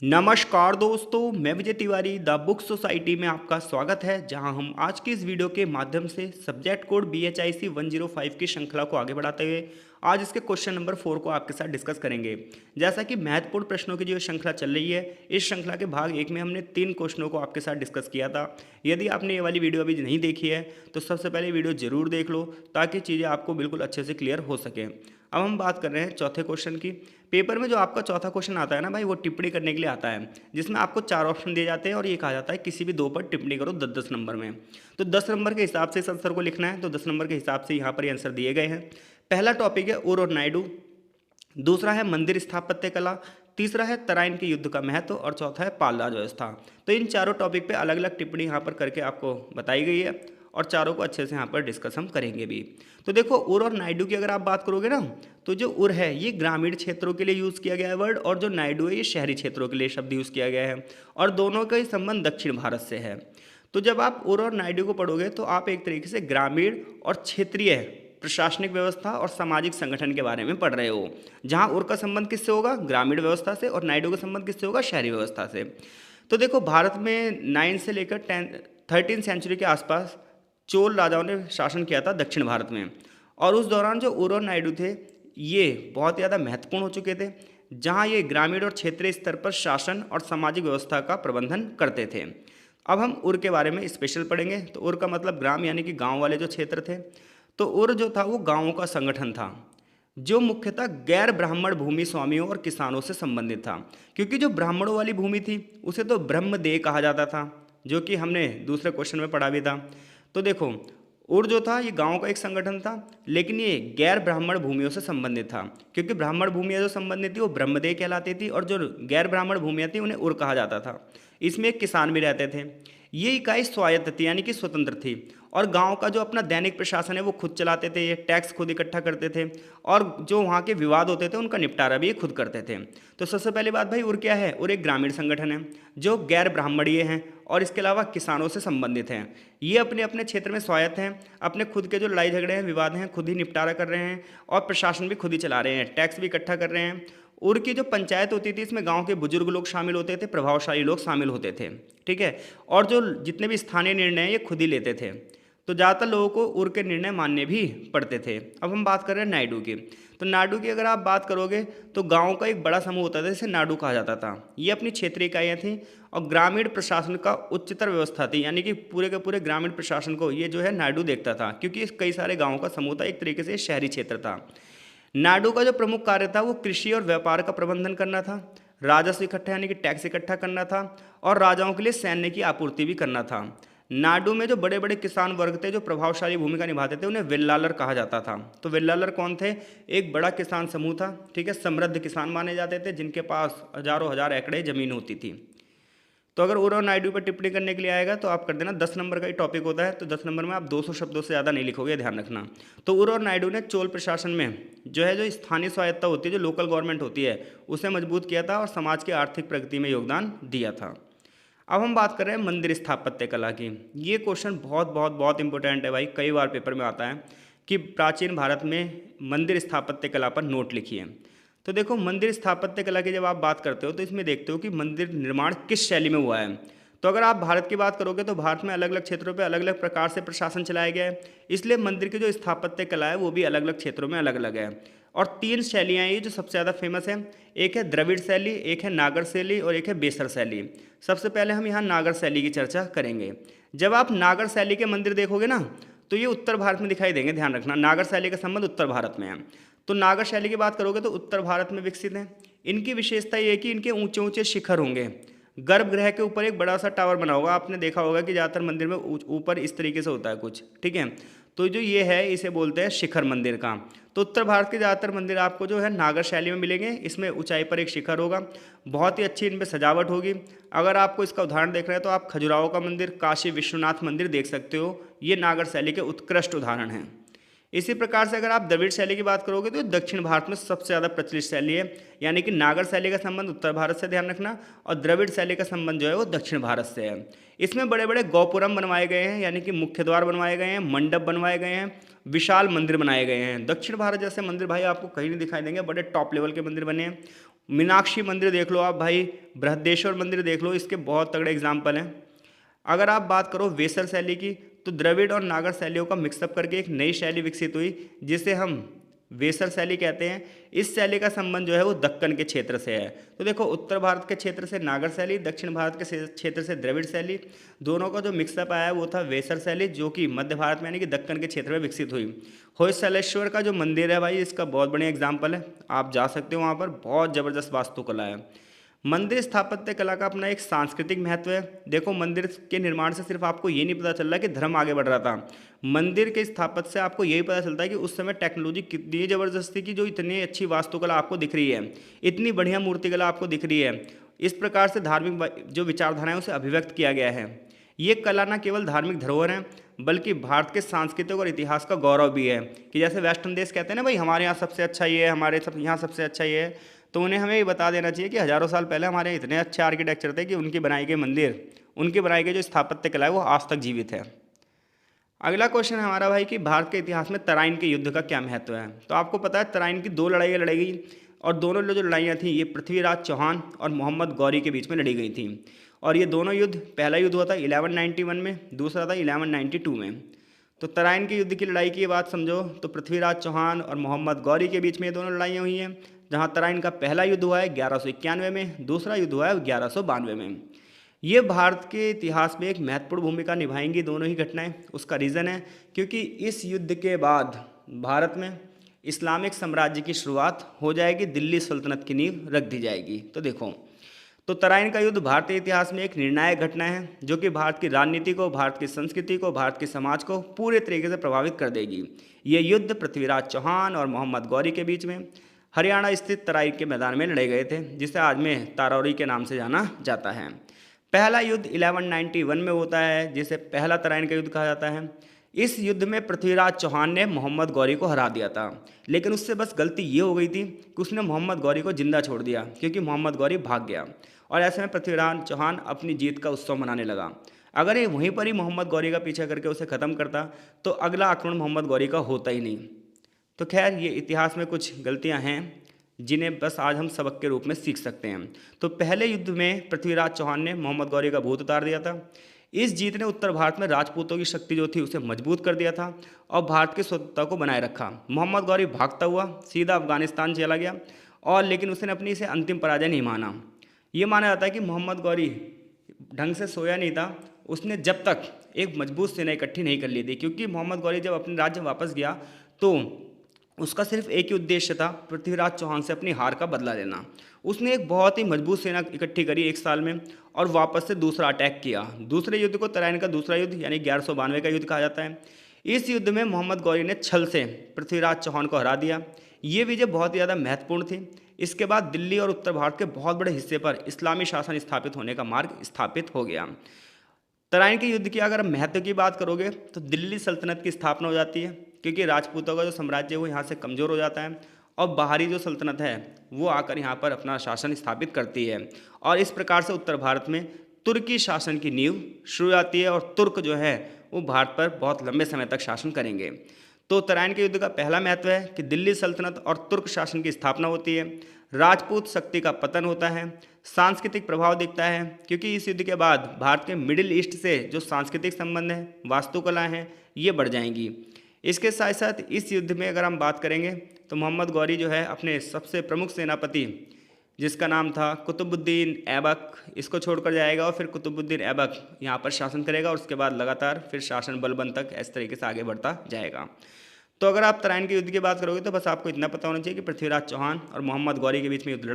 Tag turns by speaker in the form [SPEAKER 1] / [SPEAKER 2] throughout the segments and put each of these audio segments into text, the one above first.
[SPEAKER 1] नमस्कार दोस्तों, मैं Vijay Tiwari the book society में आपका स्वागत है। जहां हम आज की इस वीडियो के माध्यम से सब्जेक्ट कोड BHIC 105 की श्रृंखला को आगे बढ़ाते हुए आज इसके क्वेश्चन नंबर 4 को आपके साथ डिस्कस करेंगे। जैसा कि महत्वपूर्ण प्रश्नों की जो श्रृंखला चल रही है, इस श्रृंखला के भाग 1 में हमने 3 क्वेश्चनों को आपके साथ डिस्कस किया था। यदि आपने ये वाली वीडियो अभी नहीं देखी है तो सबसे पहले वीडियो जरूर देख लो ताकि चीज़ें आपको बिल्कुल अच्छे से क्लियर हो सकें। अब हम बात कर रहे हैं चौथे क्वेश्चन की। पेपर में जो आपका चौथा क्वेश्चन आता है ना भाई, वो टिप्पणी करने के लिए आता है, जिसमें आपको 4 ऑप्शन दिए जाते हैं और ये कहा जाता है किसी भी 2 पर टिप्पणी करो 10-10 नंबर में। तो 10 नंबर के हिसाब से इस आंसर को लिखना है, तो 10 नंबर के हिसाब से यहाँ पर ये आंसर दिए गए हैं। पहला टॉपिक है उर और नायडू, दूसरा है मंदिर स्थापत्य कला, तीसरा है तराइन के युद्ध का महत्व और चौथा है पाल राज व्यवस्था। तो इन चारों टॉपिक पे अलग अलग टिप्पणी यहाँ पर करके आपको बताई गई है और चारों को अच्छे से यहाँ पर डिस्कस हम करेंगे भी। तो देखो, उर और नायडू की अगर आप बात करोगे ना, तो जो उर है ये ग्रामीण क्षेत्रों के लिए यूज़ किया गया है वर्ड, और जो नायडू है ये शहरी क्षेत्रों के लिए शब्द यूज़ किया गया है, और दोनों का ही संबंध दक्षिण भारत से है। तो जब आप उर और नायडू को पढ़ोगे तो आप एक तरीके से ग्रामीण और क्षेत्रीय प्रशासनिक व्यवस्था और सामाजिक संगठन के बारे में पढ़ रहे हो, जहां उर का संबंध किससे होगा, ग्रामीण व्यवस्था से, और नायडू का संबंध किससे होगा, शहरी व्यवस्था से। तो देखो, भारत में 9 से लेकर 13 सेंचुरी के आसपास चोल राजाओं ने शासन किया था दक्षिण भारत में, और उस दौरान जो उर और नायडू थे ये बहुत ज़्यादा महत्वपूर्ण हो चुके थे, जहां ये ग्रामीण और क्षेत्रीय स्तर पर शासन और सामाजिक व्यवस्था का प्रबंधन करते थे। अब हम उर के बारे में स्पेशल पढ़ेंगे। तो उर का मतलब ग्राम यानी कि गांव वाले जो क्षेत्र थे। तो उर जो था वो गांवों का संगठन था जो मुख्यतः गैर ब्राह्मण भूमि स्वामियों और किसानों से संबंधित था, क्योंकि जो ब्राह्मणों वाली भूमि थी उसे तो ब्रह्मदेह कहा जाता था, जो कि हमने दूसरे क्वेश्चन में पढ़ा भी था। तो देखो, उर जो था ये गांव का एक संगठन था, लेकिन ये गैर ब्राह्मण भूमियों से संबंधित था, क्योंकि ब्राह्मण भूमियाँ जो संबंधित थी वो ब्रह्मदेह कहलाती थी, और जो गैर ब्राह्मण भूमियाँ थी उन्हें उर कहा जाता था। इसमें एक किसान भी रहते थे। ये इकाई स्वायत्त थी यानी कि स्वतंत्र थी, और गांव का जो अपना दैनिक प्रशासन है वो खुद चलाते थे, ये टैक्स खुद इकट्ठा करते थे, और जो वहाँ के विवाद होते थे उनका निपटारा भी ये खुद करते थे। तो सबसे पहली बात भाई, उर क्या है? उर एक ग्रामीण संगठन है जो गैर ब्राह्मणीय हैं और इसके अलावा किसानों से संबंधित हैं। ये अपने अपने क्षेत्र में स्वायत्त हैं, अपने खुद के जो लड़ाई झगड़े हैं, विवाद हैं, खुद ही निपटारा कर रहे हैं, और प्रशासन भी खुद ही चला रहे हैं, टैक्स भी इकट्ठा कर रहे हैं। उर की जो पंचायत होती थी इसमें गांव के बुजुर्ग लोग शामिल होते थे, प्रभावशाली लोग शामिल होते थे, ठीक है, और जो जितने भी स्थानीय निर्णय हैं ये खुद ही लेते थे। तो ज़्यादातर लोगों को उर के निर्णय मानने भी पड़ते थे। अब हम बात कर रहे हैं नायडू की। तो नायडू की अगर आप बात करोगे तो गाँव का एक बड़ा समूह होता था जिसे नाडू कहा जाता था। ये अपनी क्षेत्रीय इकाइयाँ थीं और ग्रामीण प्रशासन का उच्चतर व्यवस्था थी, यानी कि पूरे के पूरे ग्रामीण प्रशासन को ये जो है नायडू देखता था, क्योंकि कई सारे गाँवों का समूह था, एक तरीके से शहरी क्षेत्र था। नायडू का जो प्रमुख कार्य था वो कृषि और व्यापार का प्रबंधन करना था, राजस्व इकट्ठा यानी कि टैक्स इकट्ठा करना था, और राजाओं के लिए सैन्य की आपूर्ति भी करना था। नाडू में जो बड़े बड़े किसान वर्ग थे जो प्रभावशाली भूमिका निभाते थे उन्हें वेल्लालर कहा जाता था। तो वेल्लालर कौन थे? एक बड़ा किसान समूह था, ठीक है, समृद्ध किसान माने जाते थे जिनके पास हजारों हजार एकड़े जमीन होती थी। तो अगर उर और नायडू पर टिप्पणी करने के लिए आएगा तो आप कर देना, 10 नंबर का ही टॉपिक होता है, तो 10 नंबर में आप 200 शब्दों से ज़्यादा नहीं लिखोगे, ध्यान रखना। तो उर और नायडू ने चोल प्रशासन में जो है जो स्थानीय स्वायत्ता होती है, जो लोकल गवर्नमेंट होती है, उसे मजबूत किया था और समाज की आर्थिक प्रगति में योगदान दिया था। अब हम बात कर रहे हैं मंदिर स्थापत्य कला की। ये क्वेश्चन बहुत बहुत बहुत इंपॉर्टेंट है भाई, कई बार पेपर में आता है कि प्राचीन भारत में मंदिर स्थापत्य कला पर नोट लिखिए। तो देखो, मंदिर स्थापत्य कला की जब आप बात करते हो तो इसमें देखते हो कि मंदिर निर्माण किस शैली में हुआ है। तो अगर आप भारत की बात करोगे तो भारत में अलग अलग क्षेत्रों पे अलग अलग प्रकार से प्रशासन चलाया गया है, इसलिए मंदिर की जो स्थापत्य कला है वो भी अलग अलग क्षेत्रों में अलग अलग है। और 3 शैलियाँ ये जो सबसे ज़्यादा फेमस है, एक है द्रविड़ शैली, एक है नागर शैली और एक है बेसर शैली। सबसे पहले हम यहाँ नागर शैली की चर्चा करेंगे। जब आप नागर शैली के मंदिर देखोगे ना तो ये उत्तर भारत में दिखाई देंगे, ध्यान रखना, नागर शैली का संबंध उत्तर भारत में है। तो नागर शैली की बात करोगे तो उत्तर भारत में विकसित है। इनकी विशेषता ये है कि इनके ऊंचे ऊंचे शिखर होंगे, गर्भगृह के ऊपर एक बड़ा सा टावर बना होगा, आपने देखा होगा कि ज़्यादातर मंदिर में ऊपर इस तरीके से होता है कुछ, ठीक है। तो जो ये है इसे बोलते हैं शिखर मंदिर का। तो उत्तर भारत के ज़्यादातर मंदिर आपको जो है नागर शैली में मिलेंगे, इसमें ऊंचाई पर एक शिखर होगा, बहुत ही अच्छी इनमें सजावट होगी। अगर आपको इसका उदाहरण देख रहे हैं तो आप खजुराहो का मंदिर, काशी विश्वनाथ मंदिर देख सकते हो, ये नागर शैली के उत्कृष्ट उदाहरण हैं। इसी प्रकार से अगर आप द्रविड़ शैली की बात करोगे तो दक्षिण भारत में सबसे ज़्यादा प्रचलित शैली है, यानी कि नागर शैली का संबंध उत्तर भारत से, ध्यान रखना, और द्रविड़ शैली का संबंध जो है वो दक्षिण भारत से है। इसमें बड़े बड़े गोपुरम बनवाए गए हैं, यानी कि मुख्य द्वार बनवाए गए हैं, मंडप बनवाए गए हैं, विशाल मंदिर बनाए गए हैं। दक्षिण भारत जैसे मंदिर भाई आपको कहीं नहीं दिखाई देंगे, बड़े टॉप लेवल के मंदिर बने हैं। मीनाक्षी मंदिर देख लो आप भाई, बृहदेश्वर मंदिर देख लो, इसके बहुत तगड़े एग्जाम्पल हैं। अगर आप बात करो वेसर शैली की, तो द्रविड़ और नागर शैलियों का मिक्सअप करके एक नई शैली विकसित हुई जिसे हम वेसर शैली कहते हैं। इस शैली का संबंध जो है वो दक्कन के क्षेत्र से है। तो देखो, उत्तर भारत के क्षेत्र से नागर शैली, दक्षिण भारत के क्षेत्र से द्रविड़ शैली, दोनों का जो मिक्सअप आया वो था वेसर शैली, जो कि मध्य भारत में यानी कि दक्कन के क्षेत्र में विकसित हुई। होयसलेश्वर का जो मंदिर है भाई, इसका बहुत बढ़िया एग्जाम्पल है, आप जा सकते हो वहाँ पर, बहुत ज़बरदस्त वास्तुकला है। मंदिर स्थापत्य कला का अपना एक सांस्कृतिक महत्व है। देखो, मंदिर के निर्माण से सिर्फ आपको ये नहीं पता चल रहा कि धर्म आगे बढ़ रहा था, मंदिर के स्थापत्य से आपको यही पता चलता है कि उस समय टेक्नोलॉजी कितनी ज़बरदस्त थी कि जो इतनी अच्छी वास्तुकला आपको दिख रही है, इतनी बढ़िया मूर्तिकला आपको दिख रही है। इस प्रकार से धार्मिक जो विचारधारा है उसे अभिव्यक्त किया गया है। ये कला न केवल धार्मिक धरोहर है बल्कि भारत के सांस्कृतिक और इतिहास का गौरव भी है। कि जैसे वेस्टर्न देश कहते हैं ना भाई, हमारे यहाँ सबसे अच्छा ये है, हमारे यहाँ सबसे अच्छा ये है, तो उन्हें हमें ये बता देना चाहिए कि हज़ारों साल पहले हमारे इतने अच्छे आर्किटेक्चर थे कि उनकी बनाई गई मंदिर, उनकी बनाई गई जो स्थापत्य कला है वो आज तक जीवित है। अगला क्वेश्चन है हमारा भाई कि भारत के इतिहास में तराइन के युद्ध का क्या महत्व है। तो आपको पता है तराइन की 2 लड़ाइयाँ लड़ी गई, और दोनों जो लड़ाइयाँ थी ये पृथ्वीराज चौहान और मोहम्मद गौरी के बीच में लड़ी गई थी। और ये दोनों युद्ध, पहला युद्ध हुआ था 1191 में, दूसरा था 1192 में। तो तराइन के युद्ध की लड़ाई की बात समझो तो पृथ्वीराज चौहान और मोहम्मद गौरी के बीच में ये दोनों लड़ाइयाँ हुई हैं, जहाँ तराइन का पहला युद्ध हुआ है 1191 में, दूसरा युद्ध हुआ है 1192 में। ये भारत के इतिहास में एक महत्वपूर्ण भूमिका निभाएंगी दोनों ही घटनाएं। उसका रीज़न है क्योंकि इस युद्ध के बाद भारत में इस्लामिक साम्राज्य की शुरुआत हो जाएगी, दिल्ली सल्तनत की नींव रख दी जाएगी। तो देखो, तो तराइन का युद्ध भारतीय इतिहास में एक निर्णायक घटना है जो कि भारत की राजनीति को, भारत की संस्कृति को, भारत के समाज को पूरे तरीके से प्रभावित कर देगी। ये युद्ध पृथ्वीराज चौहान और मोहम्मद गौरी के बीच में हरियाणा स्थित तराइन के मैदान में लड़े गए थे, जिसे आज में तारौरी के नाम से जाना जाता है। पहला युद्ध 1191 में होता है, जिसे पहला तराइन का युद्ध कहा जाता है। इस युद्ध में पृथ्वीराज चौहान ने मोहम्मद गौरी को हरा दिया था, लेकिन उससे बस गलती ये हो गई थी कि उसने मोहम्मद गौरी को जिंदा छोड़ दिया, क्योंकि मोहम्मद गौरी भाग गया। और ऐसे में पृथ्वीराज चौहान अपनी जीत का उत्सव मनाने लगा। अगर ये वहीं पर ही मोहम्मद गौरी का पीछा करके उसे ख़त्म करता तो अगला आक्रमण मोहम्मद गौरी का होता ही नहीं। तो खैर, ये इतिहास में कुछ गलतियाँ हैं जिन्हें बस आज हम सबक के रूप में सीख सकते हैं। तो पहले युद्ध में पृथ्वीराज चौहान ने मोहम्मद गौरी का भूत उतार दिया था। इस जीत ने उत्तर भारत में राजपूतों की शक्ति जो थी उसे मजबूत कर दिया था और भारत की स्वतंत्रता को बनाए रखा। मोहम्मद गौरी भागता हुआ सीधा अफगानिस्तान चला गया, और लेकिन उसने अपनी इसे अंतिम पराजय नहीं माना। ये माना जाता है कि मोहम्मद गौरी ढंग से सोया नहीं था, उसने जब तक एक मजबूत सेना इकट्ठी नहीं कर ली थी, क्योंकि मोहम्मद गौरी जब अपने राज्य वापस गया तो उसका सिर्फ एक ही उद्देश्य था, पृथ्वीराज चौहान से अपनी हार का बदला लेना। उसने एक बहुत ही मजबूत सेना इकट्ठी करी 1 साल में और वापस से दूसरा अटैक किया। दूसरे युद्ध को तराइन का दूसरा युद्ध यानी 1192 का युद्ध कहा जाता है। इस युद्ध में मोहम्मद गौरी ने छल से पृथ्वीराज चौहान को हरा दिया। ये विजय बहुत ही ज़्यादा महत्वपूर्ण थी। इसके बाद दिल्ली और उत्तर भारत के बहुत बड़े हिस्से पर इस्लामी शासन स्थापित होने का मार्ग स्थापित हो गया। तराइन के युद्ध की अगर महत्व की बात करोगे तो दिल्ली सल्तनत की स्थापना हो जाती है, क्योंकि राजपूतों का जो साम्राज्य है वो यहाँ से कमज़ोर हो जाता है और बाहरी जो सल्तनत है वो आकर यहाँ पर अपना शासन स्थापित करती है। और इस प्रकार से उत्तर भारत में तुर्की शासन की नींव शुरू हो जाती है और तुर्क जो है वो भारत पर बहुत लंबे समय तक शासन करेंगे। तो तराइन के युद्ध का पहला महत्व है कि दिल्ली सल्तनत और तुर्क शासन की स्थापना होती है, राजपूत शक्ति का पतन होता है, सांस्कृतिक प्रभाव दिखता है, क्योंकि इस युद्ध के बाद भारत के मिडिल ईस्ट से जो सांस्कृतिक संबंध हैं, वास्तुकला हैं, ये बढ़ जाएंगी। इसके साथ साथ इस युद्ध में अगर हम बात करेंगे तो मोहम्मद गौरी जो है अपने सबसे प्रमुख सेनापति जिसका नाम था कुतुबुद्दीन ऐबक, इसको छोड़कर जाएगा और फिर कुतुबुद्दीन ऐबक यहाँ पर शासन करेगा और उसके बाद लगातार फिर शासन बलबन तक इस तरीके से आगे बढ़ता जाएगा। तो अगर आप तराइन के युद्ध की बात करोगे तो बस आपको इतना पता होना चाहिए कि पृथ्वीराज चौहान और मोहम्मद गौरी के बीच में युद्ध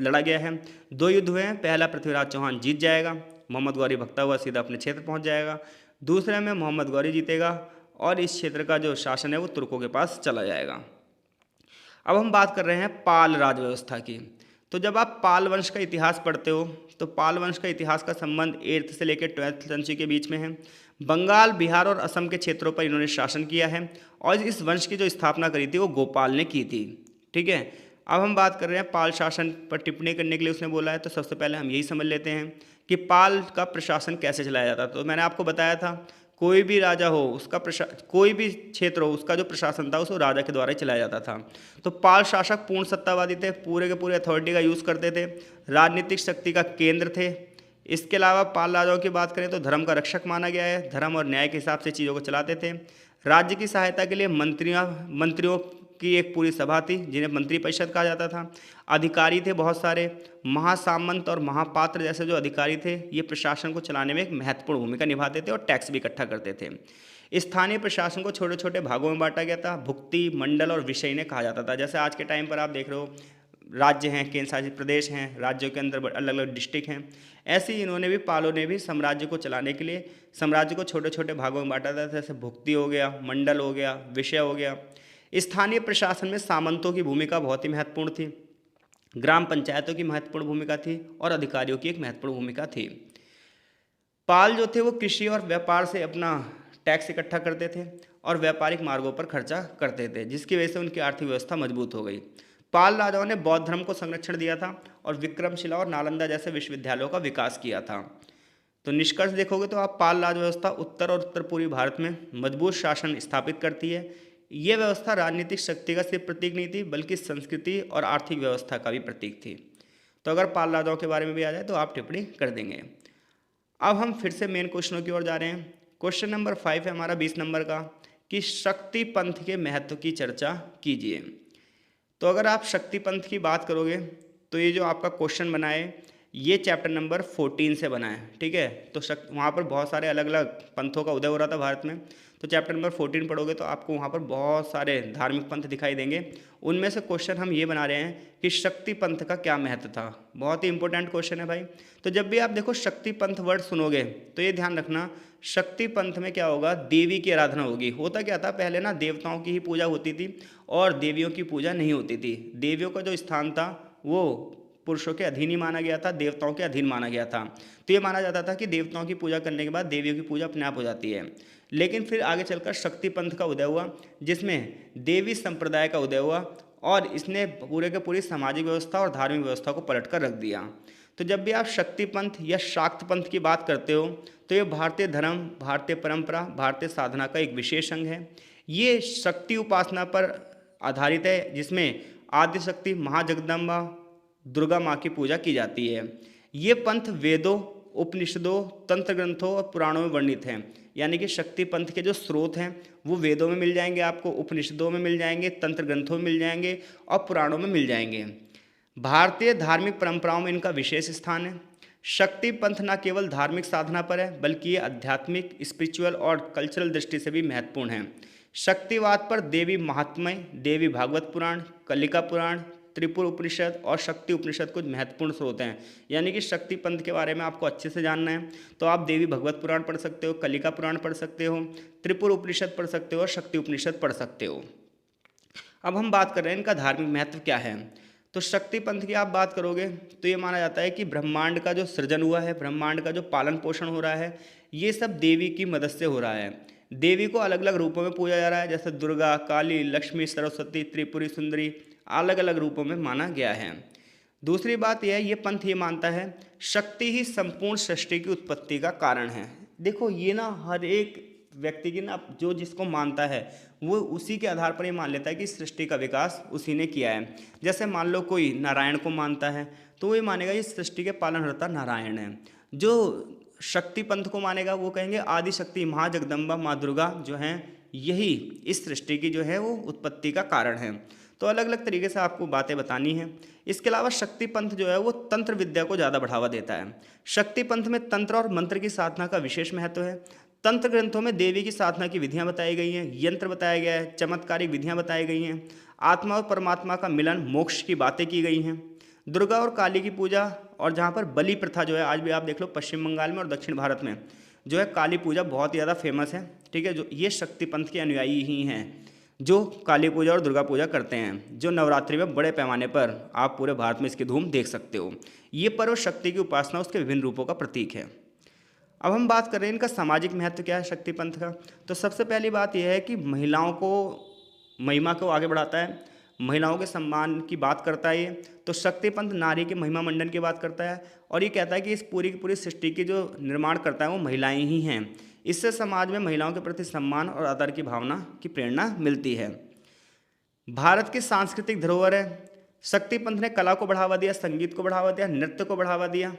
[SPEAKER 1] लड़ा गया है। 2 युद्ध हुए हैं। पहला पृथ्वीराज चौहान जीत जाएगा, मोहम्मद गौरी भगता हुआ सीधा अपने क्षेत्र पहुंच जाएगा। दूसरे में मोहम्मद गौरी जीतेगा और इस क्षेत्र का जो शासन है वो तुर्कों के पास चला जाएगा। अब हम बात कर रहे हैं पाल राज व्यवस्था की। तो जब आप पाल वंश का इतिहास पढ़ते हो तो पाल वंश का इतिहास का संबंध 8th से लेकर 12th सेंचुरी के बीच में है। बंगाल, बिहार और असम के क्षेत्रों पर इन्होंने शासन किया है और इस वंश की जो स्थापना करी थी वो गोपाल ने की थी। ठीक है, अब हम बात कर रहे हैं पाल शासन पर टिप्पणी करने के लिए उसने बोला है। तो सबसे पहले हम यही समझ लेते हैं कि पाल का प्रशासन कैसे चलाया जाता। तो मैंने आपको बताया था कोई भी राजा हो उसका कोई भी क्षेत्र हो उसका जो प्रशासन था उसको राजा के द्वारा ही चलाया जाता था। तो पाल शासक पूर्ण सत्तावादी थे, पूरे के पूरे अथॉरिटी का यूज़ करते थे, राजनीतिक शक्ति का केंद्र थे। इसके अलावा पाल राजाओं की बात करें तो धर्म का रक्षक माना गया है, धर्म और न्याय के हिसाब से चीज़ों को चलाते थे। राज्य की सहायता के लिए मंत्रियों की एक पूरी सभा थी जिन्हें मंत्री परिषद कहा जाता था। अधिकारी थे बहुत सारे, महासामंत और महापात्र जैसे जो अधिकारी थे ये प्रशासन को चलाने में एक महत्वपूर्ण भूमिका निभाते थे और टैक्स भी इकट्ठा करते थे। स्थानीय प्रशासन को छोटे छोटे भागों में बांटा गया था, भुक्ति, मंडल और विषय ने कहा जाता था। जैसे आज के टाइम पर आप देख रहे हो राज्य हैं, केंद्र शासित प्रदेश हैं, राज्यों के अंदर अलग अलग डिस्ट्रिक्ट हैं, ऐसे ही इन्होंने भी पालों ने भी साम्राज्य को चलाने के लिए साम्राज्य को छोटे छोटे भागों में बांटा था। जैसे भुक्ति हो गया, मंडल हो गया, विषय हो गया। स्थानीय प्रशासन में सामंतों की भूमिका बहुत ही महत्वपूर्ण थी, ग्राम पंचायतों की महत्वपूर्ण भूमिका थी और अधिकारियों की एक महत्वपूर्ण भूमिका थी। पाल जो थे वो कृषि और व्यापार से अपना टैक्स इकट्ठा करते थे और व्यापारिक मार्गों पर खर्चा करते थे, जिसकी वजह से उनकी आर्थिक व्यवस्था मजबूत हो गई। पाल राजाओं ने बौद्ध धर्म को संरक्षण दिया था और विक्रमशिला और नालंदा जैसे विश्वविद्यालयों का विकास किया था। तो निष्कर्ष देखोगे तो आप पाल राज व्यवस्था उत्तर और उत्तर पूर्वी भारत में मजबूत शासन स्थापित करती है। ये व्यवस्था राजनीतिक शक्ति का सिर्फ प्रतीक नहीं थी बल्कि संस्कृति और आर्थिक व्यवस्था का भी प्रतीक थी। तो अगर पाल राजाओं के बारे में भी आ जाए तो आप टिप्पणी कर देंगे। अब हम फिर से मेन क्वेश्चनों की ओर जा रहे हैं। क्वेश्चन नंबर 5 है हमारा 20 नंबर का कि शक्ति पंथ के महत्व की चर्चा कीजिए। तो अगर आप शक्ति पंथ की बात करोगे तो ये जो आपका क्वेश्चन बना है ये चैप्टर नंबर 14 से बना है, ठीक है। तो वहाँ पर बहुत सारे अलग अलग पंथों का उदय हो रहा था भारत में। तो चैप्टर नंबर 14 पढ़ोगे तो आपको वहाँ पर बहुत सारे धार्मिक पंथ दिखाई देंगे। उनमें से क्वेश्चन हम ये बना रहे हैं कि शक्ति पंथ का क्या महत्व था। बहुत ही इंपॉर्टेंट क्वेश्चन है भाई। तो जब भी आप देखो शक्ति पंथ वर्ड सुनोगे तो ये ध्यान रखना, शक्ति पंथ में क्या होगा, देवी की आराधना होगी। होता क्या था, पहले ना देवताओं की ही पूजा होती थी और देवियों की पूजा नहीं होती थी। देवियों का जो स्थान था वो पुरुषों के अधीन ही माना गया था, देवताओं के अधीन माना गया था। तो ये माना जाता था कि देवताओं की पूजा करने के बाद देवियों की पूजा अपने आप हो जाती है। लेकिन फिर आगे चलकर शक्ति पंथ का उदय हुआ जिसमें देवी संप्रदाय का उदय हुआ और इसने पूरे के पूरी सामाजिक व्यवस्था और धार्मिक व्यवस्था को पलट कर रख दिया। तो जब भी आप शक्ति पंथ या शाक्त पंथ की बात करते हो तो ये भारतीय धर्म, भारतीय परंपरा, भारतीय साधना का एक विशेष अंग है। ये शक्ति उपासना पर आधारित है जिसमें आदि शक्ति महाजगदम्बा दुर्गा माँ की पूजा की जाती है। ये पंथ वेदों, उपनिषदों, तंत्र ग्रंथों और पुराणों में वर्णित हैं। यानी कि शक्ति पंथ के जो स्रोत हैं वो वेदों में मिल जाएंगे, आपको उपनिषदों में मिल जाएंगे, तंत्र ग्रंथों में मिल जाएंगे और पुराणों में मिल जाएंगे। भारतीय धार्मिक परंपराओं में इनका विशेष स्थान है। शक्ति पंथ न केवल धार्मिक साधना पर है बल्कि ये आध्यात्मिक, स्पिरिचुअल और कल्चरल दृष्टि से भी महत्वपूर्ण है। शक्तिवाद पर देवी महात्म्य, देवी भागवत पुराण, कलिका पुराण, त्रिपुर उपनिषद और शक्ति उपनिषद कुछ महत्वपूर्ण स्रोत हैं। यानी कि शक्ति पंथ के बारे में आपको अच्छे से जानना है तो आप देवी भगवत पुराण पढ़ सकते हो, कलिका पुराण पढ़ सकते हो, त्रिपुर उपनिषद पढ़ सकते हो और शक्ति उपनिषद पढ़ सकते हो। अब हम बात कर रहे हैं इनका धार्मिक महत्व क्या है। तो शक्ति पंथ की आप बात करोगे तो ये माना जाता है कि ब्रह्मांड का जो सृजन हुआ है, ब्रह्मांड का जो पालन पोषण हो रहा है, ये सब देवी की मदद से हो रहा है। देवी को अलग अलग रूपों में पूजा जा रहा है, जैसे दुर्गा, काली, लक्ष्मी, सरस्वती, त्रिपुरी सुंदरी, अलग अलग रूपों में माना गया है। दूसरी बात यह है, ये पंथ ये मानता है शक्ति ही संपूर्ण सृष्टि की उत्पत्ति का कारण है। देखो ये ना हर एक व्यक्ति की ना जो जिसको मानता है वो उसी के आधार पर ये मान लेता है कि सृष्टि का विकास उसी ने किया है। जैसे मान लो कोई नारायण को मानता है तो वो ये मानेगा ये सृष्टि के पालनकर्ता नारायण है। जो शक्ति पंथ को मानेगा वो कहेंगे आदि शक्ति महाजगदम्बा माँ दुर्गा जो हैं यही इस सृष्टि की जो है वो उत्पत्ति का कारण है। तो अलग अलग तरीके से आपको बातें बतानी है। इसके अलावा शक्ति पंथ जो है वो तंत्र विद्या को ज़्यादा बढ़ावा देता है। शक्ति पंथ में तंत्र और मंत्र की साधना का विशेष महत्व है। तंत्र ग्रंथों में देवी की साधना की विधियां बताई गई हैं, यंत्र बताया गया है, चमत्कारिक विधियां बताई गई हैं, आत्मा और परमात्मा का मिलन, मोक्ष की बातें की गई हैं। दुर्गा और काली की पूजा और जहाँ पर बलि प्रथा जो है आज भी आप देख लो पश्चिम बंगाल में और दक्षिण भारत में जो है काली पूजा बहुत ज़्यादा फेमस है, ठीक है। जो ये शक्ति पंथ के अनुयायी ही हैं जो काली पूजा और दुर्गा पूजा करते हैं, जो नवरात्रि में बड़े पैमाने पर आप पूरे भारत में इसकी धूम देख सकते हो। ये पर्व शक्ति की उपासना उसके विभिन्न रूपों का प्रतीक है। अब हम बात कर रहे हैं इनका सामाजिक महत्व क्या है शक्ति पंथ का। तो सबसे पहली बात यह है कि महिलाओं को महिमा को आगे बढ़ाता है, महिलाओं के सम्मान की बात करता है ये। तो शक्ति पंथ नारी के महिमा मंडन की बात करता है और ये कहता है कि इस पूरी की पूरी सृष्टि की जो निर्माण करता है वो महिलाएं ही हैं। इससे समाज में महिलाओं के प्रति सम्मान और आदर की भावना की प्रेरणा मिलती है। भारत की सांस्कृतिक धरोहर है। शक्ति पंथ ने कला को बढ़ावा दिया, संगीत को बढ़ावा दिया, नृत्य को बढ़ावा दिया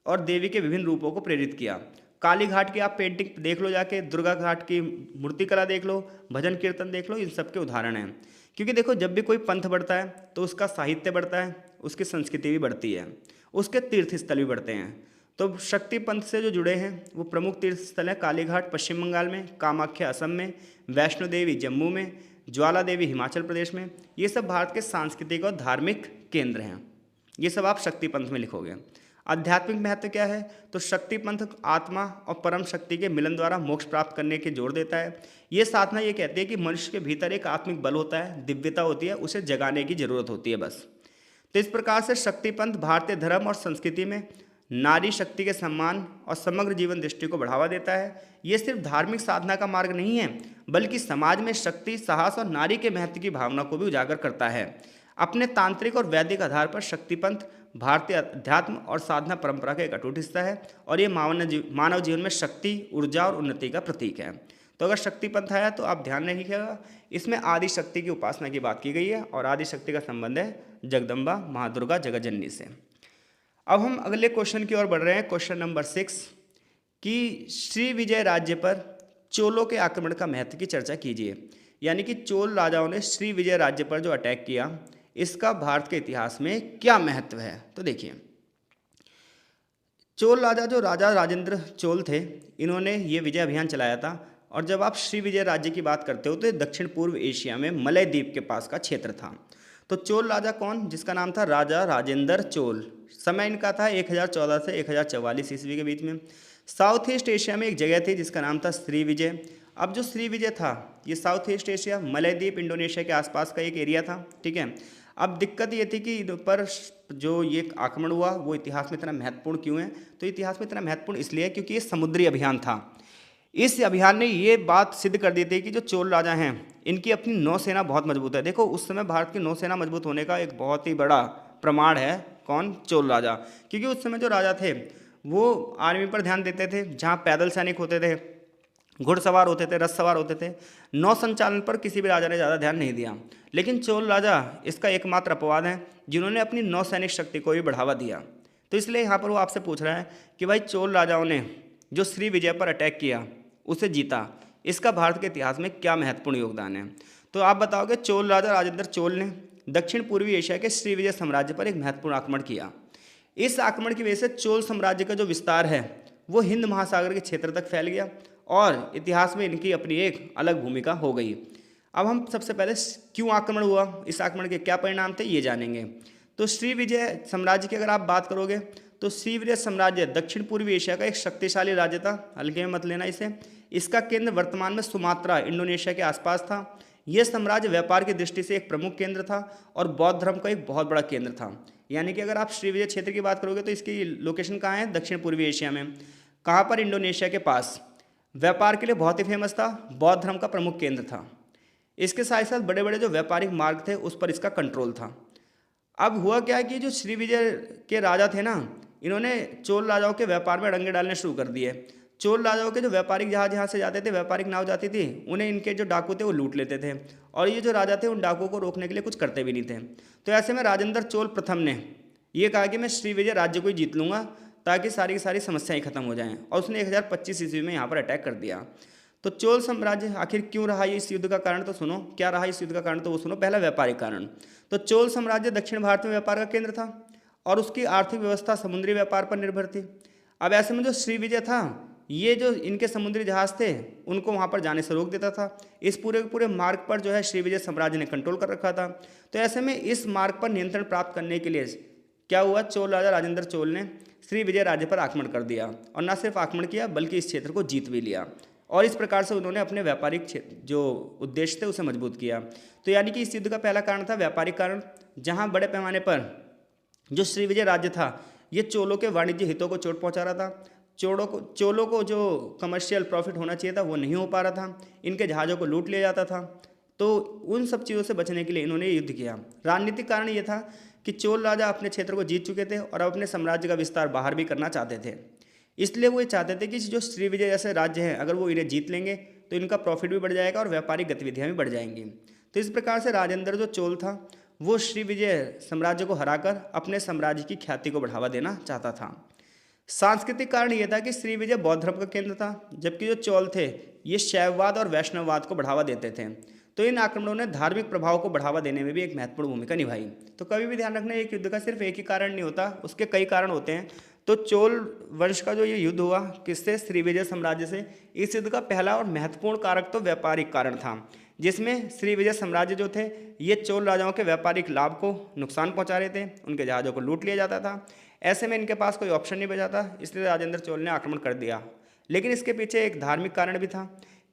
[SPEAKER 1] और देवी के विभिन्न रूपों को प्रेरित किया। काली घाट की आप पेंटिंग देख लो जाके, दुर्गा घाट की मूर्तिकला देख लो, भजन कीर्तन देख लो, इन सब के उदाहरण हैं। क्योंकि देखो, जब भी कोई पंथ बढ़ता है तो उसका साहित्य बढ़ता है, उसकी संस्कृति भी बढ़ती है, उसके तीर्थ स्थल भी बढ़ते हैं। तो शक्ति पंथ से जो जुड़े हैं वो प्रमुख तीर्थ स्थल है काली घाट पश्चिम बंगाल में, कामाख्या असम में, वैष्णो देवी जम्मू में, ज्वाला देवी हिमाचल प्रदेश में। ये सब भारत के सांस्कृतिक और धार्मिक केंद्र हैं। ये सब आप शक्ति पंथ में लिखोगे। आध्यात्मिक महत्व क्या है? तो शक्ति पंथ आत्मा और परम शक्ति के मिलन द्वारा मोक्ष प्राप्त करने की जोर देता है। ये साधना ये कहती है कि मनुष्य के भीतर एक आत्मिक बल होता है, दिव्यता होती है, उसे जगाने की जरूरत होती है बस। तो इस प्रकार से शक्ति पंथ भारतीय धर्म और संस्कृति में नारी शक्ति के सम्मान और समग्र जीवन दृष्टि को बढ़ावा देता है। ये सिर्फ धार्मिक साधना का मार्ग नहीं है, बल्कि समाज में शक्ति, साहस और नारी के महत्व की भावना को भी उजागर करता है। अपने तांत्रिक और वैदिक आधार पर शक्ति पंथ भारतीय अध्यात्म और साधना परंपरा का एक अटूट हिस्सा है और ये मानव जीवन में शक्ति, ऊर्जा और उन्नति का प्रतीक है। तो अगर शक्ति पंथ आया तो आप ध्यान रखिएगा, इसमें आदि शक्ति की उपासना की बात की गई है और आदि शक्ति का संबंध है जगदम्बा महादुर्गा जगतजननी से। अब हम अगले क्वेश्चन की ओर बढ़ रहे हैं, क्वेश्चन नंबर 6 कि श्री विजय राज्य पर चोलों के आक्रमण का महत्व की चर्चा कीजिए। यानी कि चोल राजाओं ने श्री विजय राज्य पर जो अटैक किया, इसका भारत के इतिहास में क्या महत्व है? तो देखिए, चोल राजा जो राजा राजेंद्र चोल थे, इन्होंने ये विजय अभियान चलाया था। और जब आप श्री विजय राज्य की बात करते हो तो ये दक्षिण पूर्व एशिया में मलय द्वीप के पास का क्षेत्र था। तो चोल राजा कौन? जिसका नाम था राजा राजेंद्र चोल। समय इनका था 1014 से 1044 ईस्वी के बीच में। साउथ ईस्ट एशिया में एक जगह थी जिसका नाम था श्री विजय। अब जो श्री विजय था, ये साउथ ईस्ट एशिया, मलय द्वीप, इंडोनेशिया के आसपास का एक एरिया था, ठीक है। अब दिक्कत ये थी कि इन पर जो ये आक्रमण हुआ वो इतिहास में इतना महत्वपूर्ण क्यों है? तो इतिहास में इतना महत्वपूर्ण इसलिए है क्योंकि ये समुद्री अभियान था। इस अभियान ने ये बात सिद्ध कर दी थी कि जो चोल राजा हैं, इनकी अपनी नौसेना बहुत मजबूत है। देखो, उस समय भारत की नौसेना मजबूत होने का एक बहुत ही बड़ा प्रमाण है कौन? चोल राजा। क्योंकि उस समय जो राजा थे वो आर्मी पर ध्यान देते थे, जहाँ पैदल सैनिक होते थे, घुड़सवार होते थे, रथ सवार होते थे। नौ संचालन पर किसी भी राजा ने ज़्यादा ध्यान नहीं दिया। लेकिन चोल राजा इसका एकमात्र अपवाद है जिन्होंने अपनी नौसैनिक शक्ति को भी बढ़ावा दिया। तो इसलिए यहाँ पर वो आपसे पूछ रहा है कि भाई चोल राजाओं ने जो श्री विजय पर अटैक किया, उसे जीता, इसका भारत के इतिहास में क्या महत्वपूर्ण योगदान है? तो आप बताओगे चोल राजा राजेंद्र चोल ने दक्षिण पूर्वी एशिया के श्री विजय साम्राज्य पर एक महत्वपूर्ण आक्रमण किया। इस आक्रमण की वजह से चोल साम्राज्य का जो विस्तार है वो हिंद महासागर के क्षेत्र तक फैल गया और इतिहास में इनकी अपनी एक अलग भूमिका हो गई। अब हम सबसे पहले क्यों आक्रमण हुआ, इस आक्रमण के क्या परिणाम थे, ये जानेंगे। तो श्री विजय साम्राज्य की अगर आप बात करोगे तो श्री विजय साम्राज्य दक्षिण पूर्वी एशिया का एक शक्तिशाली राज्य था, हल्के में मत लेना इसे। इसका केंद्र वर्तमान में सुमात्रा, इंडोनेशिया के आसपास था। यह साम्राज्य व्यापार की दृष्टि से एक प्रमुख केंद्र था और बौद्ध धर्म का एक बहुत बड़ा केंद्र था। यानी कि अगर आप श्री विजय क्षेत्र की बात करोगे तो इसकी लोकेशन कहाँ है? दक्षिण पूर्वी एशिया में। कहाँ पर? इंडोनेशिया के पास। व्यापार के लिए बहुत ही फेमस था, बौद्ध धर्म का प्रमुख केंद्र था। इसके साथ साथ बड़े बड़े जो व्यापारिक मार्ग थे उस पर इसका कंट्रोल था। अब हुआ क्या कि जो श्री विजय के राजा थे ना, इन्होंने चोल राजाओं के व्यापार में डंगे डालने शुरू कर दिए। चोल राजाओं के जो व्यापारिक जहाज यहाँ से जाते थे, व्यापारिक नाव जाती थी, उन्हें इनके जो डाकू थे वो लूट लेते थे और ये जो राजा थे उन डाकुओं को रोकने के लिए कुछ करते भी नहीं थे। तो ऐसे में राजेंद्र चोल प्रथम ने ये कहा कि मैं श्री विजय राज्य को ही जीत लूँगा ताकि सारी की सारी समस्याएं खत्म हो जाएं, और उसने 1025 ईस्वी में यहाँ पर अटैक कर दिया। तो चोल साम्राज्य आखिर क्यों रहा ये इस युद्ध का कारण? तो सुनो, क्या रहा इस युद्ध का कारण? तो वो सुनो। पहला, व्यापारिक कारण। तो चोल साम्राज्य दक्षिण भारत में व्यापार का केंद्र था और उसकी आर्थिक व्यवस्था समुद्री व्यापार पर निर्भर थी। अब ऐसे में जो श्री विजय था, ये जो इनके समुद्री जहाज थे उनको वहाँ पर जाने से रोक देता था। इस पूरे मार्ग पर जो है श्री विजय साम्राज्य ने कंट्रोल कर रखा था। तो ऐसे में इस मार्ग पर नियंत्रण प्राप्त करने के लिए क्या हुआ? चोल राजा राजेंद्र चोल ने श्री विजय राज्य पर आक्रमण कर दिया और न सिर्फ आक्रमण किया बल्कि इस क्षेत्र को जीत भी लिया और इस प्रकार से उन्होंने अपने व्यापारिक जो उद्देश्य थे उसे मजबूत किया। तो यानी कि इस युद्ध का पहला कारण था व्यापारिक कारण, जहां बड़े पैमाने पर जो श्री विजय राज्य था ये चोलों के वाणिज्य हितों को चोट पहुंचा रहा था। चोलों को जो कमर्शियल प्रॉफिट होना चाहिए था वो नहीं हो पा रहा था, इनके जहाज़ों को लूट लिया जाता था। तो उन सब चीज़ों से बचने के लिए इन्होंने युद्ध किया। राजनीतिक कारण ये था कि चोल राजा अपने क्षेत्र को जीत चुके थे और अब अपने साम्राज्य का विस्तार बाहर भी करना चाहते थे। इसलिए वो ये चाहते थे कि जो श्रीविजय जैसे राज्य हैं अगर वो इन्हें जीत लेंगे तो इनका प्रॉफिट भी बढ़ जाएगा और व्यापारिक गतिविधियाँ भी बढ़ जाएंगी। तो इस प्रकार से राजेंद्र जो चोल था वो श्रीविजय साम्राज्य को हराकर अपने साम्राज्य की ख्याति को बढ़ावा देना चाहता था। सांस्कृतिक कारण यह था कि श्रीविजय बौद्ध धर्म का केंद्र था, जबकि जो चोल थे ये शैववाद और वैष्णववाद को बढ़ावा देते थे। तो इन आक्रमणों ने धार्मिक प्रभाव को बढ़ावा देने में भी एक महत्वपूर्ण भूमिका निभाई। तो कभी भी ध्यान रखना, एक युद्ध का सिर्फ एक ही कारण नहीं होता, उसके कई कारण होते हैं। तो चोल वंश का जो ये युद्ध हुआ किससे, श्रीविजय साम्राज्य से, इस युद्ध का पहला और महत्वपूर्ण कारक तो व्यापारिक कारण था, जिसमें श्रीविजय साम्राज्य जो थे ये चोल राजाओं के व्यापारिक लाभ को नुकसान पहुंचा रहे थे, उनके जहाज़ों को लूट लिया जाता था। ऐसे में इनके पास कोई ऑप्शन नहीं बचा था, इसलिए राजेंद्र चोल ने आक्रमण कर दिया। लेकिन इसके पीछे एक धार्मिक कारण भी था,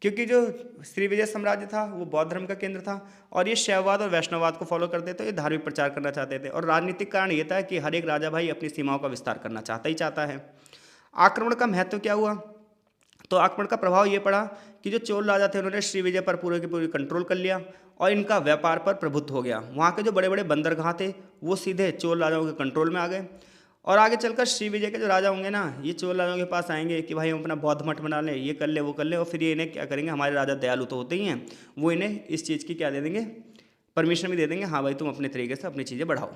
[SPEAKER 1] क्योंकि जो श्रीविजय साम्राज्य था वो बौद्ध धर्म का केंद्र था और ये शैववाद और वैष्णववाद को फॉलो करते थे, ये धार्मिक प्रचार करना चाहते थे। और राजनीतिक कारण ये था कि हर एक राजा भाई अपनी सीमाओं का विस्तार करना चाहता ही चाहता है। आक्रमण का महत्व क्या हुआ, तो आक्रमण का प्रभाव ये पड़ा कि जो चोल राजा थे उन्होंने श्रीविजय पर पूरे की पूरी कंट्रोल कर लिया और इनका व्यापार पर प्रभुत्व हो गया। वहाँ के जो बड़े बड़े बंदरगाह थे वो सीधे चोल राजाओं के कंट्रोल में आ गए। और आगे चलकर श्रीविजय के जो राजा होंगे ना, ये चोल राजाओं के पास आएंगे कि भाई हम अपना बौद्ध मठ बना लें, ये कर ले वो कर ले, और फिर ये इन्हें क्या करेंगे, हमारे राजा दयालु तो होते ही हैं, वो इन्हें इस चीज़ की क्या दे देंगे, परमिशन भी दे देंगे, हाँ भाई तुम अपने तरीके से अपनी चीज़ें बढ़ाओ।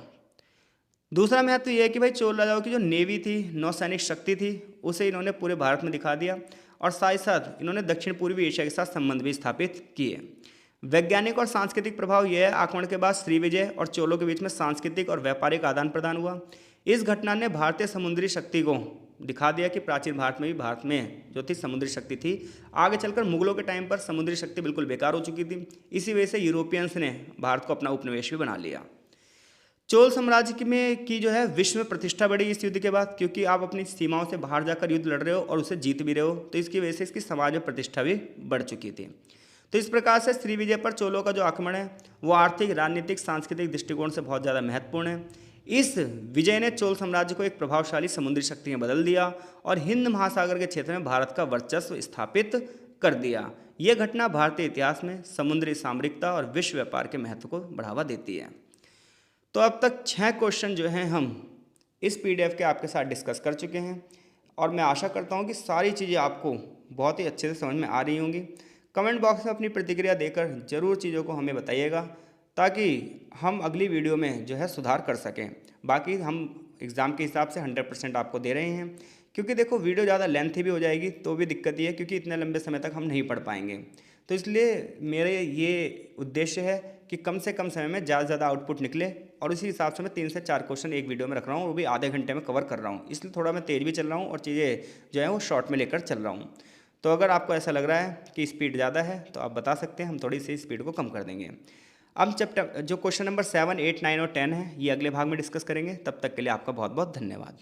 [SPEAKER 1] दूसरा महत्व ये है कि भाई चोल राजाओं की जो नेवी थी, नौसैनिक शक्ति थी, उसे इन्होंने पूरे भारत में दिखा दिया और साथ ही साथ इन्होंने दक्षिण पूर्वी एशिया के साथ संबंध भी स्थापित किए। वैज्ञानिक और सांस्कृतिक प्रभाव यह है, आक्रमण के बाद श्रीविजय और चोलों के बीच में सांस्कृतिक और व्यापारिक आदान प्रदान हुआ। इस घटना ने भारतीय समुद्री शक्ति को दिखा दिया कि प्राचीन भारत में भी, भारत में जो थी समुद्री शक्ति थी। आगे चलकर मुगलों के टाइम पर समुद्री शक्ति बिल्कुल बेकार हो चुकी थी, इसी वजह से यूरोपियंस ने भारत को अपना उपनिवेश भी बना लिया। चोल साम्राज्य में की जो है विश्व में प्रतिष्ठा बढ़ी इस युद्ध के बाद, क्योंकि आप अपनी सीमाओं से बाहर जाकर युद्ध लड़ रहे हो और उसे जीत भी रहे हो, तो इसकी वजह से इसकी समाज में प्रतिष्ठा भी बढ़ चुकी थी। तो इस प्रकार से श्रीविजय पर चोलों का जो आक्रमण है वो आर्थिक, राजनीतिक, सांस्कृतिक दृष्टिकोण से बहुत ज़्यादा महत्वपूर्ण है। इस विजय ने चोल साम्राज्य को एक प्रभावशाली समुद्री शक्ति में बदल दिया और हिंद महासागर के क्षेत्र में भारत का वर्चस्व स्थापित कर दिया। यह घटना भारतीय इतिहास में समुद्री सामरिकता और विश्व व्यापार के महत्व को बढ़ावा देती है। तो अब तक 6 क्वेश्चन जो हैं हम इस पीडीएफ के आपके साथ डिस्कस कर चुके हैं और मैं आशा करता हूं कि सारी चीज़ें आपको बहुत ही अच्छे से समझ में आ रही होंगी। कमेंट बॉक्स में अपनी प्रतिक्रिया देकर ज़रूर चीज़ों को हमें बताइएगा, ताकि हम अगली वीडियो में जो है सुधार कर सकें। बाकी हम एग्ज़ाम के हिसाब से 100% आपको दे रहे हैं, क्योंकि देखो वीडियो ज़्यादा लेंथी भी हो जाएगी तो भी दिक्कत ही है, क्योंकि इतने लंबे समय तक हम नहीं पढ़ पाएंगे। तो इसलिए मेरे ये उद्देश्य है कि कम से कम समय में ज़्यादा से ज़्यादा आउटपुट निकले, और उसी हिसाब से मैं 3 से 4 क्वेश्चन एक वीडियो में रख रहा हूँ, वो भी आधे घंटे में कवर कर रहा हूँ। इसलिए थोड़ा मैं तेज़ भी चल रहा हूँ और चीज़ें जो है वो शॉर्ट में लेकर चल रहा हूँ। तो अगर आपको ऐसा लग रहा है कि स्पीड ज़्यादा है तो आप बता सकते हैं, हम थोड़ी सी स्पीड को कम कर देंगे। अब चैप्टर जो क्वेश्चन नंबर 7, 8, 9 और 10 है ये अगले भाग में डिस्कस करेंगे। तब तक के लिए आपका बहुत बहुत धन्यवाद।